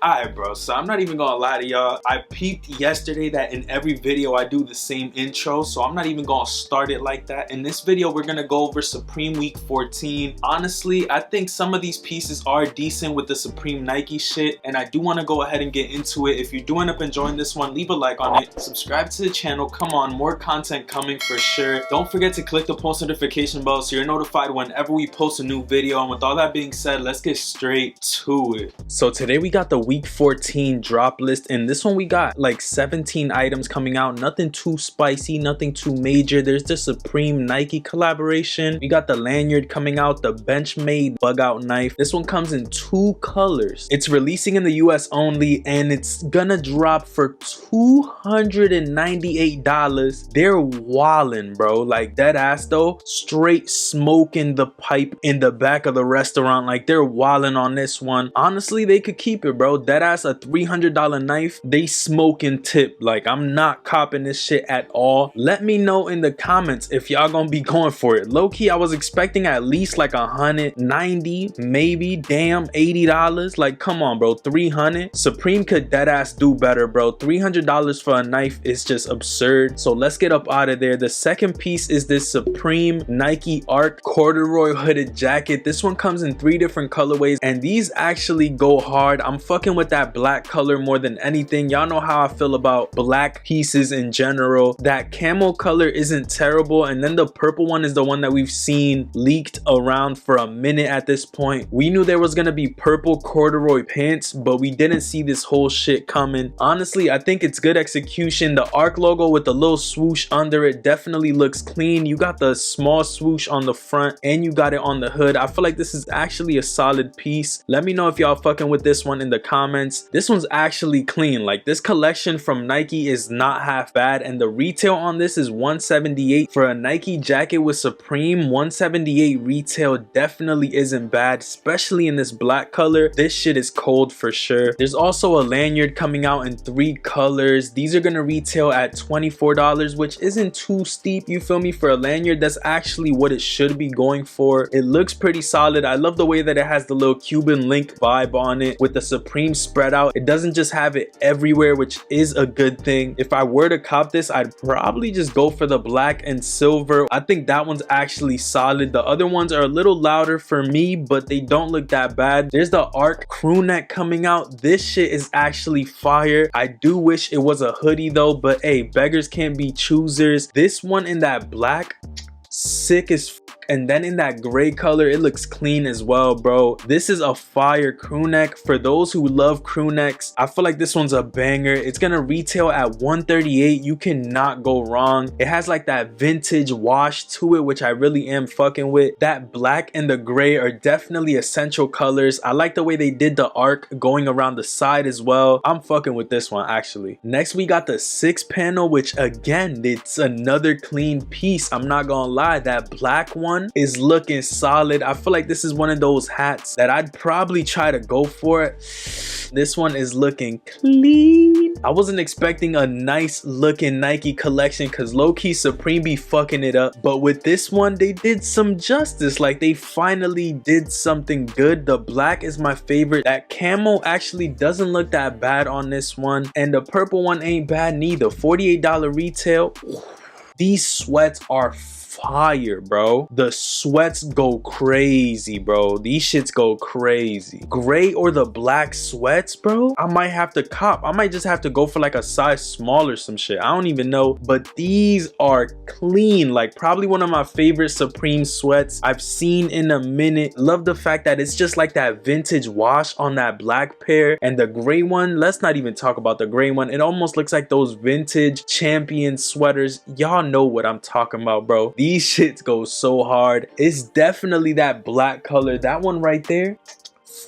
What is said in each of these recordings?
Alright bro, so I'm not even gonna lie to y'all. I peeped yesterday that in every video I do the same intro, so I'm not even gonna start it like that. In this video, we're gonna go over Supreme Week 14. Honestly, I think some of these pieces are decent with the Supreme Nike shit, and I do wanna go ahead and get into it. If you do end up enjoying this one, leave a like on it. Subscribe to the channel. Come on, more content coming for sure. Don't forget to click the post notification bell so you're notified whenever we post a new video. And with all that being said, let's get straight to it. So today we got the Week 14 drop list, and this one we got like 17 items coming out. Nothing too spicy, nothing too major. There's the Supreme Nike collaboration. We got the Lanyard coming out, the Benchmade bug out knife. This one comes in 2 colors. It's releasing in the US only, and it's gonna drop for $298. They're wildin', bro. Like dead ass though, straight smoking the pipe in the back of the restaurant. Like they're wildin' on this one. Honestly, they could keep it, bro. Dead ass, a $300 knife. They smoking tip. Like I'm not copping this shit at all. Let me know in the comments if y'all gonna be going for it. Low key, I was expecting at least like 190, maybe. Damn, $80. Like come on, bro. 300. Supreme could dead ass do better, bro. $300 for a knife is just absurd. So let's get up out of there. The second piece is this Supreme Nike Arc corduroy hooded jacket. This one comes in 3 different colorways, and these actually go hard. I'm fucking with that black color more than anything. Y'all know how I feel about black pieces in general. That camel color isn't terrible, and then the purple one is the one that we've seen leaked around for a minute at this point. We knew there was gonna be purple corduroy pants, but we didn't see this whole shit coming. Honestly, I think it's good execution. The Arc logo with the little swoosh under it definitely looks clean. You got the small swoosh on the front and you got it on the hood. I feel like this is actually a solid piece. Let me know if y'all fucking with this one in the comments. This one's actually clean. Like this collection from Nike is not half bad, and the retail on this is $178 for a Nike jacket with Supreme. $178 retail definitely isn't bad, especially in this black color. This shit is cold for sure. There's also a Lanyard coming out in 3 colors. These are gonna retail at $24, which isn't too steep, you feel me? For a lanyard, that's actually what it should be going for. It looks pretty solid. I love the way that it has the little Cuban link vibe on it with the Supreme spread out. It doesn't just have it everywhere, which is a good thing. If I were to cop this, I'd probably just go for the black and silver. I think that one's actually solid. The other ones are a little louder for me, but they don't look that bad. There's the Arc Crewneck coming out. This shit is actually fire. I do wish it was a hoodie though, but hey, beggars can't be choosers. This one in that black, sick as f. And then in that gray color, it looks clean as well, bro. This is a fire crewneck. For those who love crewnecks, I feel like this one's a banger. It's gonna retail at $138. You cannot go wrong. It has like that vintage wash to it, which I really am fucking with. That black and the gray are definitely essential colors. I like the way they did the arc going around the side as well. I'm fucking with this one actually. Next, we got the 6 panel, which again, it's another clean piece. I'm not gonna lie, that black one is looking solid. I feel like this is one of those hats that I'd probably try to go for it. This one is looking clean. I wasn't expecting a nice looking Nike collection because low-key Supreme be fucking it up, but with this one they did some justice. Like they finally did something good. The black is my favorite. That camo actually doesn't look that bad on this one, and the purple one ain't bad neither. $48 retail. These sweats are fire, bro. The sweats go crazy, bro. These shits go crazy. Gray or the black sweats, bro. I might have to cop. I might just have to go for like a size small or some shit. I don't even know, but these are clean. Like probably one of my favorite Supreme sweats I've seen in a minute. Love the fact that it's just like that vintage wash on that black pair, and the gray one, let's not even talk about the gray one. It almost looks like those vintage Champion sweaters. Y'all know what I'm talking about, bro. These shits go so hard. It's definitely that black color. That one right there,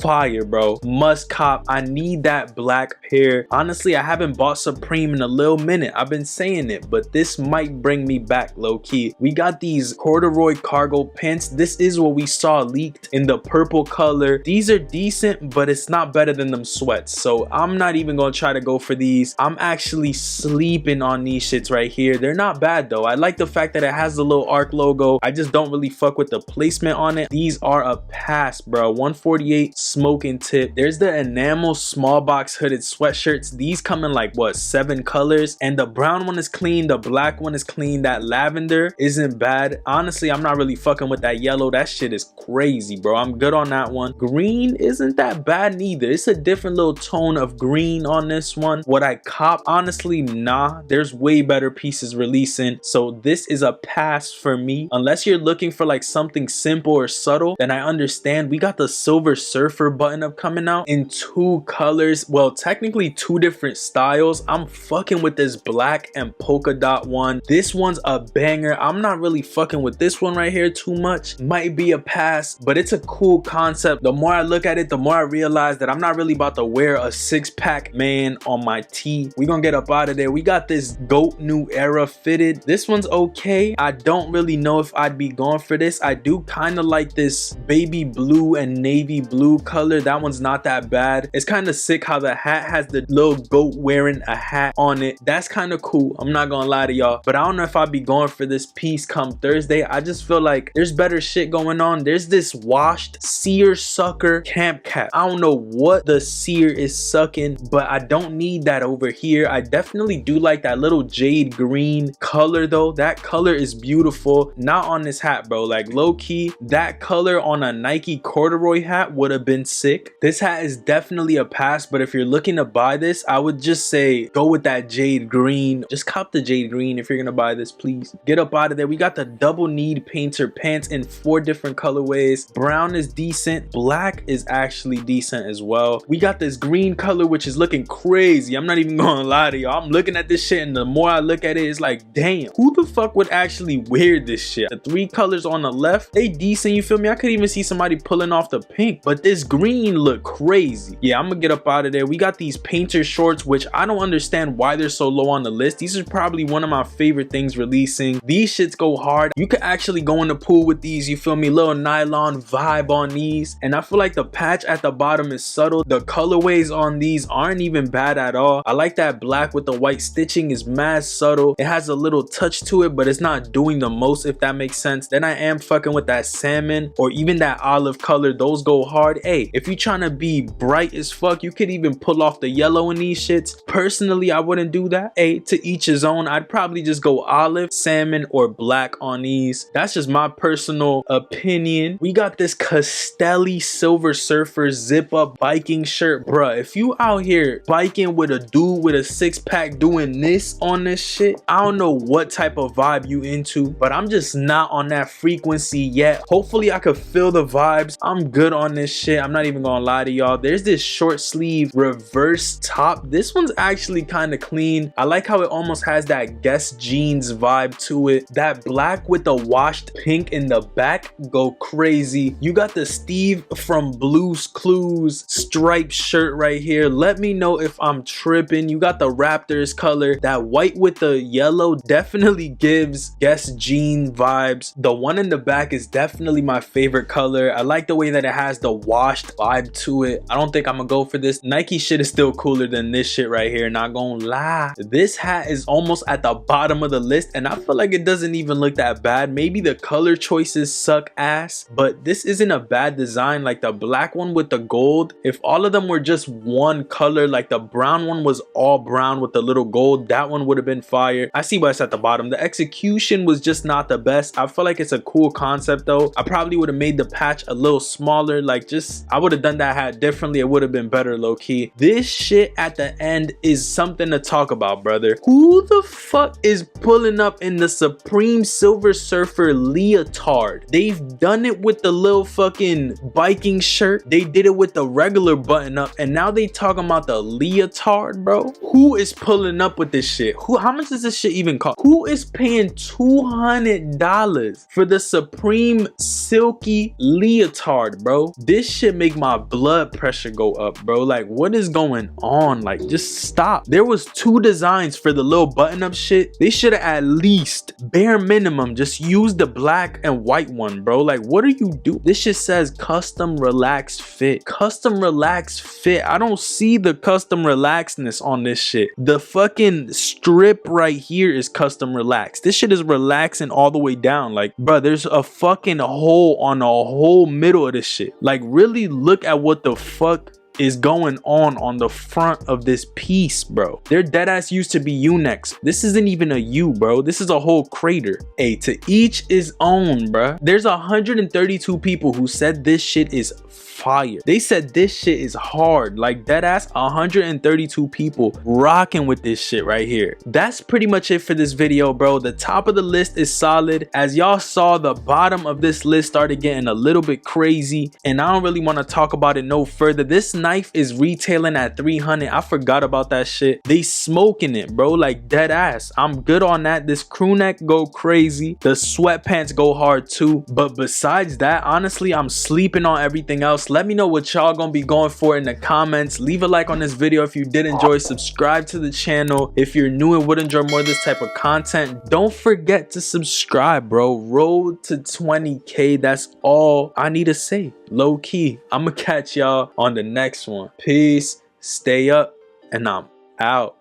fire, bro. Must cop. I need that black pair. Honestly, I haven't bought Supreme in a little minute. I've been saying it, but this might bring me back low-key. We got these corduroy cargo pants. This is what we saw leaked in the purple color. These are decent, but it's not better than them sweats, so I'm not even gonna try to go for these. I'm actually sleeping on these shits right here. They're not bad though. I like the fact that it has the little Arc logo. I just don't really fuck with the placement on it. These are a pass, bro. $148. smoking tip. There's the Enamel small box hooded sweatshirts. These come in like what, 7 colors, and the brown one is clean, the black one is clean, that lavender isn't bad. Honestly, I'm not really fucking with that yellow. That shit is crazy, bro. I'm good on that one. Green isn't that bad neither. It's a different little tone of green on this one. What I cop, honestly, nah, there's way better pieces releasing, so this is a pass for me. Unless you're looking for like something simple or subtle, then I understand. We got the Silver Surfer button up coming out in 2 colors, well, technically 2 different styles. I'm fucking with this black and polka dot one. This one's a banger. I'm not really fucking with this one right here too much. Might be a pass, but it's a cool concept. The more I look at it, the more I realize that I'm not really about to wear a 6-pack man on my tee. We gonna get up out of there. We got this GOAT New Era fitted. This one's okay. I don't really know if I'd be going for this. I do kind of like this baby blue and navy blue color. That one's not that bad. It's kind of sick how the hat has the little goat wearing a hat on it. That's kind of cool. I'm not gonna lie to y'all, but I don't know if I'd be going for this piece come Thursday. I just feel like there's better shit going on. There's this washed Seer sucker camp cap. I don't know what the Seer is sucking, but I don't need that over here. I definitely do like that little jade green color though. That color is beautiful. Not on this hat, bro. Like low key, that color on a Nike corduroy hat would have been sick. This hat is definitely a pass, but if you're looking to buy this, I would just say go with that jade green. Just cop the jade green if you're gonna buy this, please. Get up out of there. We got the double kneed painter pants in 4 different colorways. Brown is decent. Black is actually decent as well. We got this green color, which is looking crazy. I'm not even gonna lie to y'all. I'm looking at this shit, and the more I look at it, it's like, damn, who the fuck would actually wear this shit? The 3 colors on the left, they decent, you feel me? I could even see somebody pulling off the pink, but this green look crazy. Yeah, I'm gonna get up out of there. We got these painter shorts, which I don't understand why they're so low on the list. These are probably one of my favorite things releasing. These shits go hard. You could actually go in the pool with these, you feel me? Little nylon vibe on these, and I feel like the patch at the bottom is subtle. The colorways on these aren't even bad at all. I like that black with the white stitching is mad subtle. It has a little touch to it, but it's not doing the most, if that makes sense. Then I am fucking with that salmon or even that olive color. Those go hard. Hey, if you're trying to be bright as fuck, you could even pull off the yellow in these shits. Personally, I wouldn't do that. Hey, to each his own. I'd probably just go olive, salmon, or black on these. That's just my personal opinion. We got this Castelli Silver Surfer zip up biking shirt. Bruh, if you out here biking with a dude with a 6-pack doing this on this shit, I don't know what type of vibe you into, but I'm just not on that frequency yet. Hopefully I could feel the vibes. I'm good on this shit. I'm not even gonna lie to y'all. There's this short sleeve reverse top. This one's actually kind of clean. I like how it almost has that Guess jeans vibe to it. That black with the washed pink in the back go crazy. You got the Steve from Blue's Clues striped shirt right here. Let me know if I'm tripping. You got the Raptors color. That white with the yellow definitely gives Guess jean vibes. The one in the back is definitely my favorite color. I like the way that it has the washed vibe to it. I don't think I'm gonna go for this. Nike shit is still cooler than this shit right here, not gonna lie. This hat is almost at the bottom of the list, and I feel like it doesn't even look that bad. Maybe the color choices suck ass, but this isn't a bad design. Like the black one with the gold, if all of them were just one color, like the brown one was all brown with the little gold, that one would have been fire. I see why it's at the bottom. The execution was just not the best. I feel like it's a cool concept though. I probably would have made the patch a little smaller. Like just, I would have done that hat differently. It would have been better low key. This shit at the end is something to talk about, brother. Who the fuck is pulling up in the Supreme Silver Surfer leotard? They've done it with the little fucking biking shirt. They did it with the regular button up, and now they talking about the leotard, bro. Who is pulling up with this shit? How much does this shit even cost? Who is paying $200 for the Supreme silky leotard, bro? This shit make my blood pressure go up, bro. Like, what is going on? Like, just stop. There was 2 designs for the little button up shit. They should have at least, bare minimum, just used the black and white one, bro. Like, what are you doing? This shit says custom relaxed fit. Custom relaxed fit. I don't see the custom relaxedness on this shit. The fucking strip right here is custom relaxed. This shit is relaxing all the way down. Like, bro, there's a fucking hole on the whole middle of this shit. Like, really? really look at what the fuck is going on the front of this piece, bro. Their deadass used to be U-necks. This isn't even a U, bro. This is a whole crater. Hey, to each his own, bro. There's 132 people who said this shit is fire. They said this shit is hard. Like, deadass 132 people rocking with this shit right here. That's pretty much it for this video, bro. The top of the list is solid. As y'all saw, the bottom of this list started getting a little bit crazy, and I don't really want to talk about it no further. This knife is retailing at 300. I forgot about that shit. They smoking it, bro, like dead ass. I'm good on that. This crew neck go crazy. The sweatpants go hard too. But besides that, honestly, I'm sleeping on everything else. Let me know what y'all gonna be going for in the comments. Leave a like on this video if you did enjoy. Subscribe to the channel if you're new and would enjoy more of this type of content. Don't forget to subscribe, bro. Road to 20K. That's all I need to say. Low key. I'ma catch y'all on the next one. Peace. Stay up. And I'm out.